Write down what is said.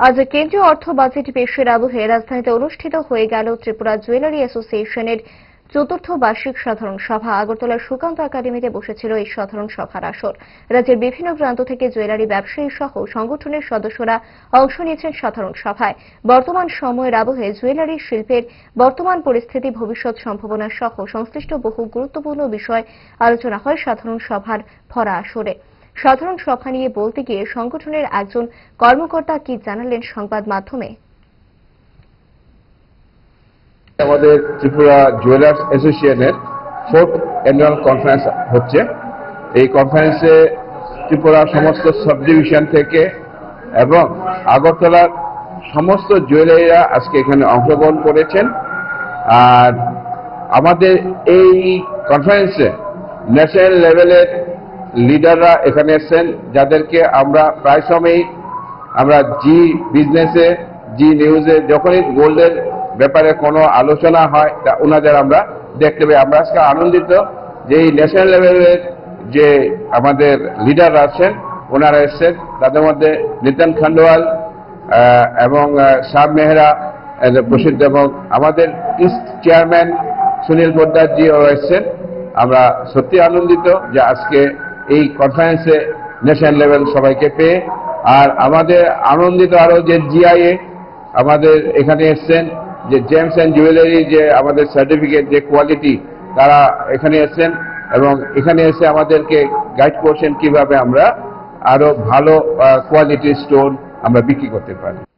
আজ কেন্দ্রীয় অর্থ বাজেট পেশের আবহে রাজধানীতে অনুষ্ঠিত হয়ে গেল ত্রিপুরা জুয়েলারি অ্যাসোসিয়েশনের চতুর্থ বার্ষিক সাধারণ সভা। আগরতলার সুকান্ত একাডেমিতে বসেছিল এই সাধারণ সভার আসর। রাজ্যের বিভিন্ন প্রান্ত থেকে জুয়েলারি ব্যবসায়ী সহ সংগঠনের সদস্যরা অংশ নিয়েছেন সাধারণ সভায়। বর্তমান সময়ের আবহে জুয়েলারি শিল্পের বর্তমান পরিস্থিতি, ভবিষ্যৎ সম্ভাবনা সহ সংশ্লিষ্ট বহু গুরুত্বপূর্ণ বিষয় আলোচনা হয় সাধারণ সভার ভরা আসরে। সাধারণ সভা নিয়ে বলতে গিয়ে সংগঠনের একজন কর্মকর্তা কি জানালেন সংবাদ মাধ্যমে। আমাদের ত্রিপুরা জুয়েলার্স অ্যাসোসিয়েশনের 4th অ্যানুয়াল কনফারেন্স হচ্ছে। এই কনফারেন্সে ত্রিপুরার সমস্ত সাব ডিভিশন থেকে এবং আগরতলার সমস্ত জুয়েলারিরা আজকে এখানে অংশগ্রহণ করেছেন। আর আমাদের এই কনফারেন্সে ন্যাশনাল লেভেলের লিডাররা এখানে এসেছেন, যাদেরকে আমরা প্রায় সময়ই আমরা জি বিজনেসে, জি নিউজে যখনই গোল্ডের ব্যাপারে কোনো আলোচনা হয় তা ওনাদের আমরা দেখতে পাই। আমরা আজকে আনন্দিত যে এই ন্যাশনাল লেভেলের যে আমাদের লিডার আছেন ওনারা এসছেন। তাদের মধ্যে নিতেন খান্ডওয়াল এবং শাহ মেহরা প্রসিদ্ধ, এবং আমাদের ইস্ট চেয়ারম্যান সুনীল পোদ্দারজিও এসছেন। আমরা সত্যি আনন্দিত যে আজকে এই কনফারেন্সে ন্যাশনাল লেভেল সবাইকে পেয়ে। আর আমাদের আনন্দিত আরো যে জিআইএ আমাদের এখানে এসছেন, যে জেমস অ্যান্ড জুয়েলারি যে আমাদের সার্টিফিকেট যে কোয়ালিটি, তারা এখানে এসছেন এবং এখানে এসে আমাদেরকে গাইড করছেন কিভাবে আমরা আরো ভালো কোয়ালিটির স্টোন আমরা বিক্রি করতে পারি।